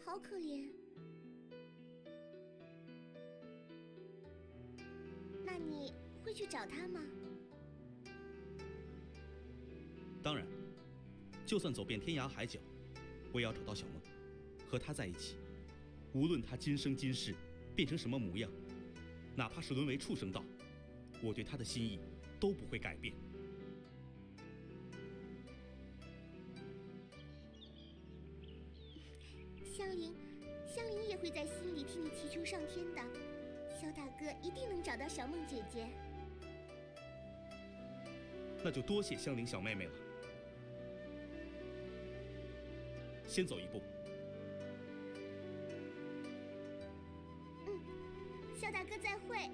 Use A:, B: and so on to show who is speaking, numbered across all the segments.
A: 好可怜。那你会去找他吗？
B: 当然，就算走遍天涯海角，我也要找到小梦，和她在一起。无论她今生今世变成什么模样，哪怕是沦为畜生道，我对她的心意都不会改变。
A: 香菱也会在心里替你祈求上天的。萧大哥一定能找到小梦姐姐。
B: 那就多谢香菱小妹妹了。先走一步。
A: 萧大哥再会。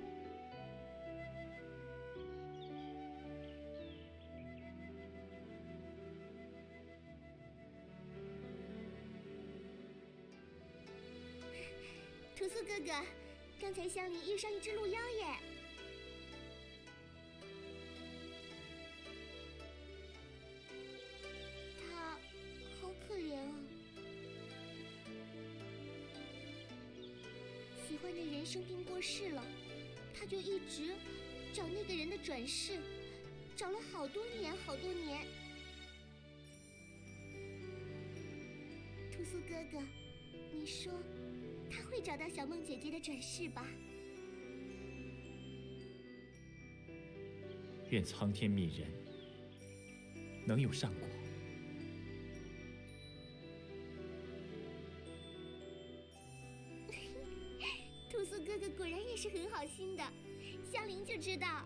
A: 屠苏哥哥，刚才香菱遇上一只鹿妖耶。他好可怜啊，喜欢的人生病过世了，他就一直找那个人的转世，找了好多年好多年。屠苏哥哥，你说他会找到小梦姐姐的转世吧？
C: 愿苍天悯人，能有善果。
A: 屠苏哥哥果然也是很好心的，香菱就知道。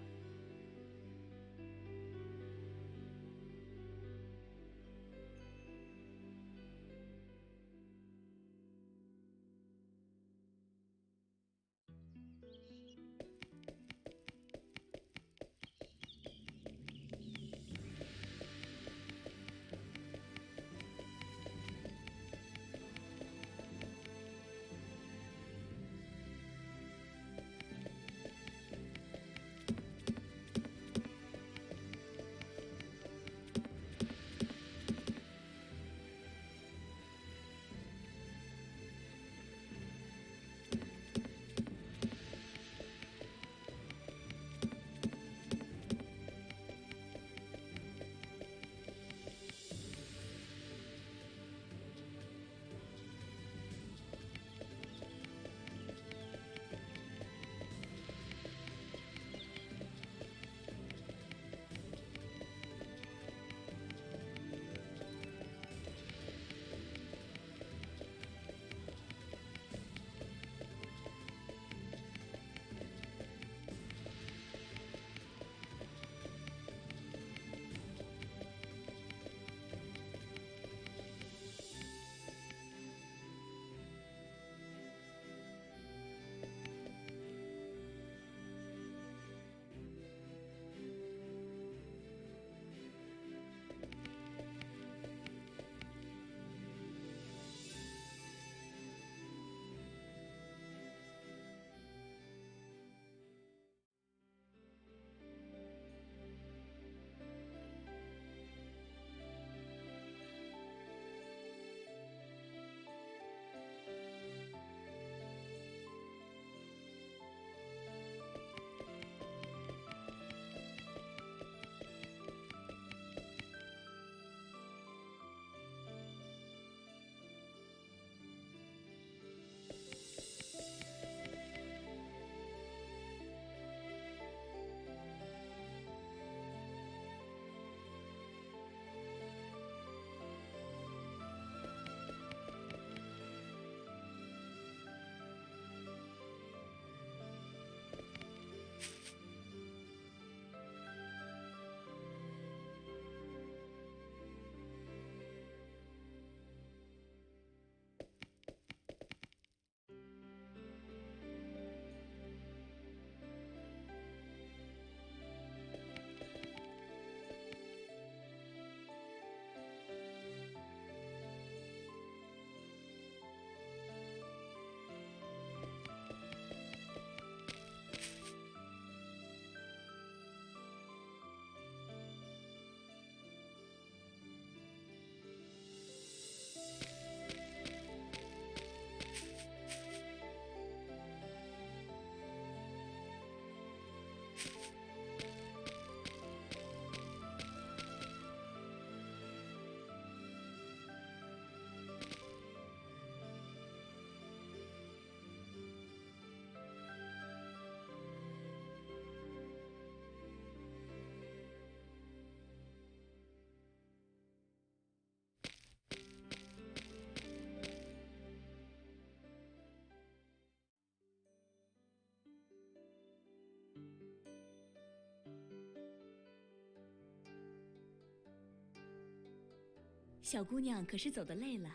D: 小姑娘可是走得累了，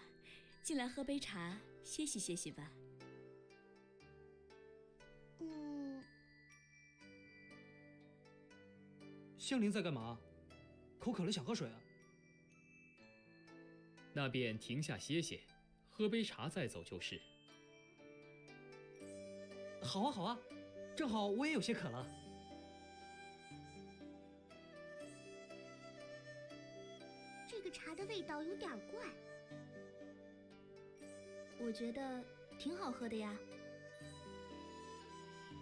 D: 进来喝杯茶，歇息歇息吧。
E: 香菱在干嘛？口渴了想喝水啊？
C: 那便停下歇歇，喝杯茶再走就是。
E: 好啊好啊，正好我也有些渴了。
A: 这个茶的味道有点怪。
D: 我觉得挺好喝的呀。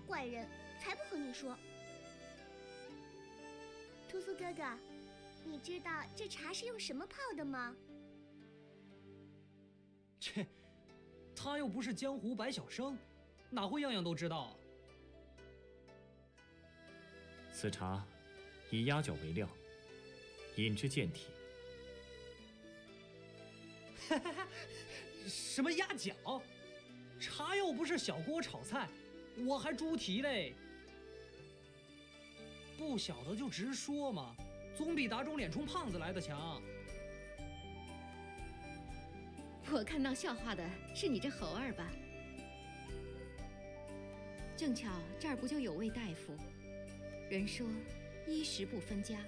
A: 怪人才不和你说。屠苏哥哥，你知道这茶是用什么泡的吗？
E: 他又不是江湖百晓生，哪会样样都知道啊？
C: 此茶以鸭脚为料，饮之健体。
E: 什么鸭脚？茶又不是小锅炒菜，我还猪蹄嘞！不晓得就直说嘛，总比打肿脸充胖子来的强。
F: 我看到笑话的是你这猴儿吧？正巧这儿不就有位大夫，人说衣食不分家，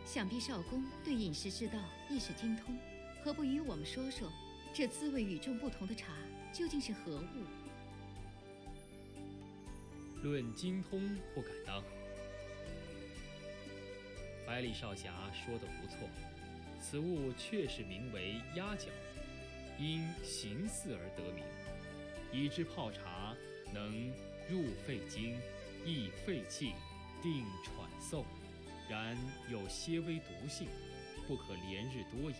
F: 想必少公对饮食之道亦是精通，何不与我们说说，这滋味与众不同的茶究竟是何物？
C: 论精通不敢当。百里少侠说得不错，此物确实名为鸭脚，因形似而得名，以之泡茶能入肺经、益肺气、定喘嗽，然有些微毒性，不可连日多饮。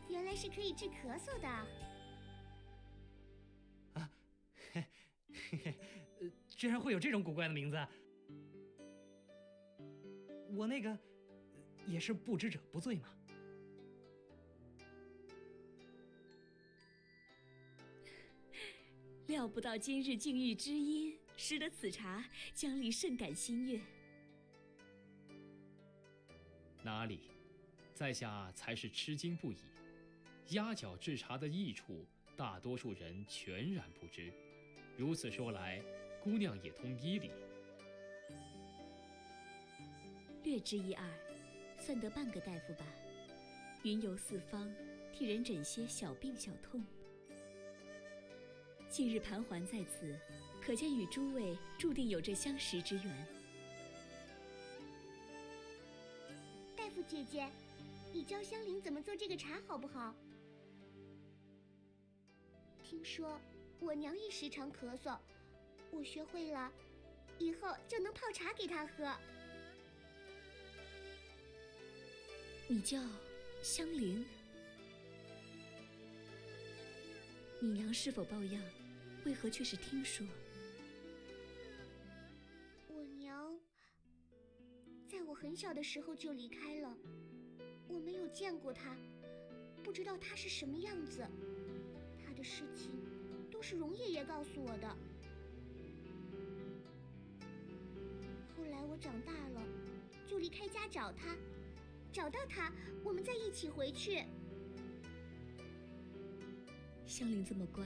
A: 原来是可以治咳嗽的。
E: 啊，居然会有这种古怪的名字！我那个也是不知者不罪嘛。
D: 料不到今日竟遇知音，使得此茶江离甚感心悦。
C: 哪里，在下才是吃惊不已。鸭脚制茶的益处，大多数人全然不知。如此说来，姑娘也通医理。
D: 略知一二，算得半个大夫吧。云游四方，替人诊些小病小痛。近日盘桓在此，可见与诸位注定有着相识之缘。
A: 大夫姐姐，你教香菱怎么做这个茶好不好？听说我娘也时常咳嗽，我学会了，以后就能泡茶给她喝。
D: 你叫香菱？你娘是否抱恙？为何却是听说？
A: 我娘在我很小的时候就离开了，我没有见过她，不知道她是什么样子。她的事情都是荣爷爷告诉我的。后来我长大了，就离开家找她。找到他，我们再一起回去。
D: 香菱这么乖，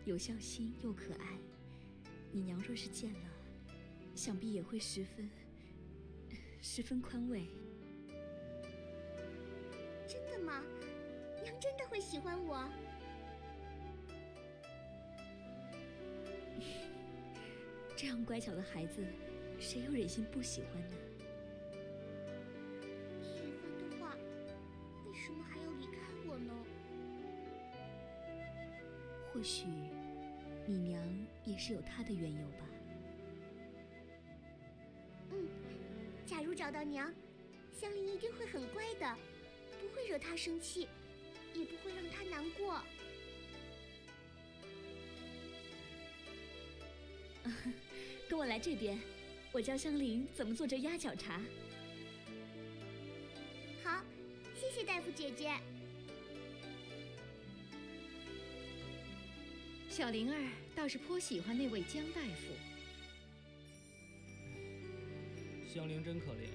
D: 有孝心又可爱，你娘若是见了，想必也会十分宽慰。
A: 真的吗？娘真的会喜欢我？
D: 这样乖巧的孩子，谁又忍心不喜欢呢？
A: 为什么还要离开我呢？
D: 或许你娘也是有她的缘由吧。
A: 假如找到娘，香菱一定会很乖的，不会惹她生气，也不会让她难过。
D: 跟我来这边，我教香菱怎么做这鸭脚茶。
A: 好，谢谢大夫姐姐。
F: 小灵儿倒是颇喜欢那位江大夫。
E: 香菱真可怜，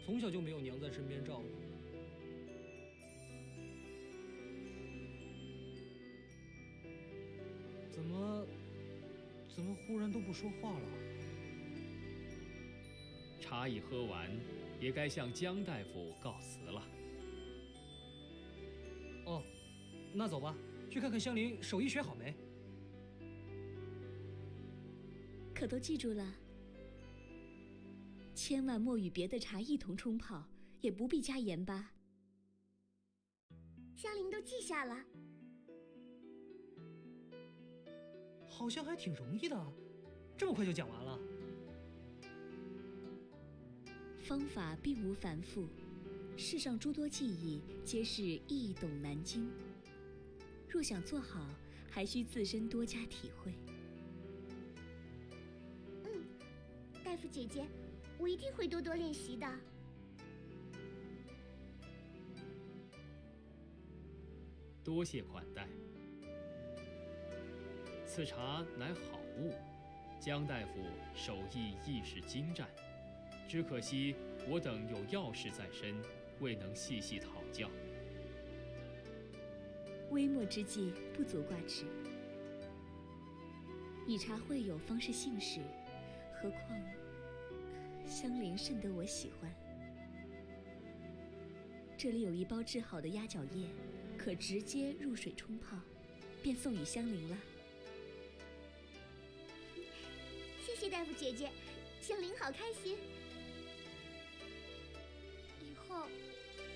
E: 从小就没有娘在身边照顾，怎么忽然都不说话了？
C: 茶已喝完，也该向江大夫告辞了。
E: 哦，那走吧，去看看香菱手艺学好没？
D: 可都记住了，千万莫与别的茶一同冲泡，也不必加盐巴。
A: 香菱都记下了。
E: 好像还挺容易的，这么快就讲完了。
D: 方法并无繁复，世上诸多技艺皆是易懂难精。若想做好，还需自身多加体会。
A: 大夫姐姐，我一定会多多练习的。
C: 多谢款待。此茶乃好物，江大夫手艺亦是精湛，只可惜我等有要事在身，未能细细讨教。
D: 微末之计，不足挂齿。以茶会友方是幸事，何况香菱甚得我喜欢。这里有一包制好的鸭脚液，可直接入水冲泡，便送与香菱了。
A: 谢谢大夫姐姐，香菱好开心。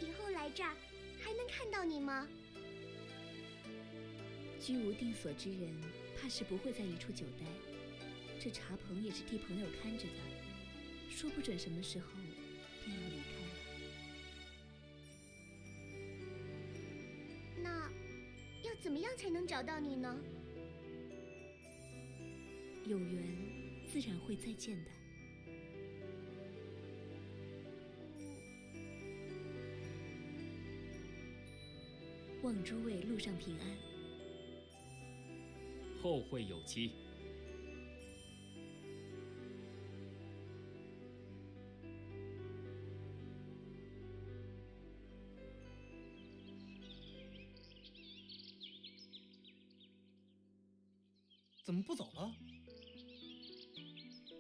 A: 以后来这儿还能看到你吗？
D: 居无定所之人，怕是不会在一处久待。这茶棚也是替朋友看着的，说不准什么时候便要离开了。
A: 那要怎么样才能找到你呢？
D: 有缘，自然会再见的。望诸位路上平安。
C: 后会有期。
E: 怎么不走了？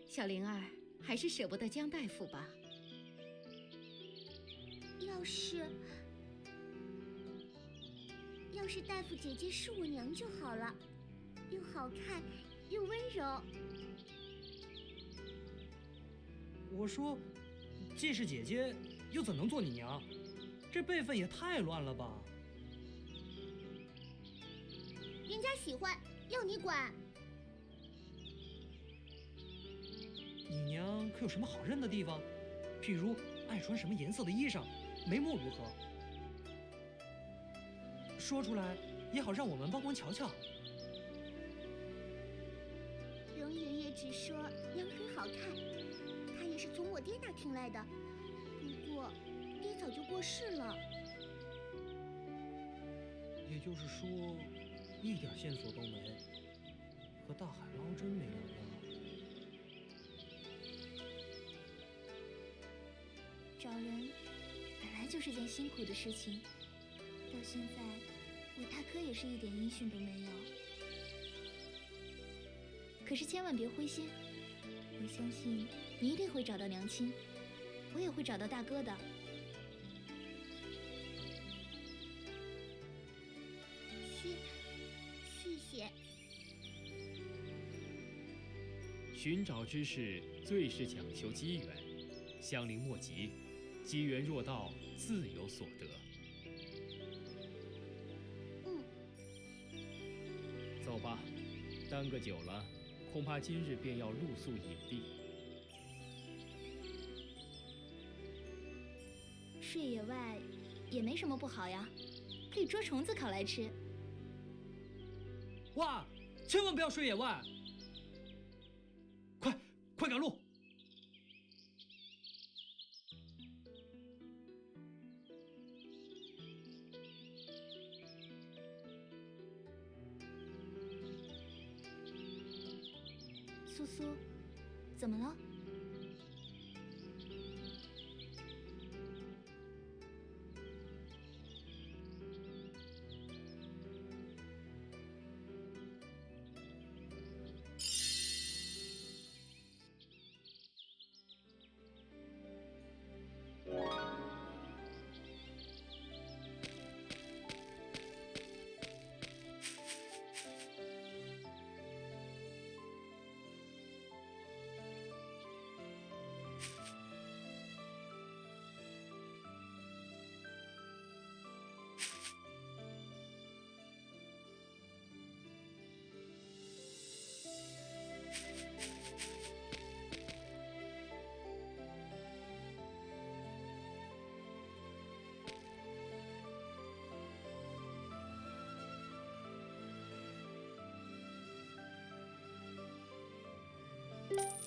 F: 小灵儿，还是舍不得江大夫吧？
A: 要是大夫姐姐是我娘就好了，又好看又温柔。
E: 我说，既是姐姐，又怎能做你娘？这辈分也太乱了吧！
A: 人家喜欢，要你管？
E: 你娘可有什么好认的地方？譬如爱穿什么颜色的衣裳，眉目如何？说出来也好让我们帮忙瞧瞧。
A: 荣爷爷只说娘很好看，他也是从我爹那听来的。不过爹早就过世了。
E: 也就是说，一点线索都没，和大海捞针没两样。
A: 找人本来就是件辛苦的事情，到现在我大哥也是一点音讯都没有。可是千万别灰心，我相信你一定会找到娘亲，我也会找到大哥的。谢谢。
C: 寻找之事最是讲求机缘，香菱莫急，机缘若到，自有所得。走吧，耽搁久了，恐怕今日便要露宿野地。
A: 睡野外也没什么不好呀，可以捉虫子烤来吃。
E: 哇，千万不要睡野外！快赶路！
A: 苏苏，怎么了？拜。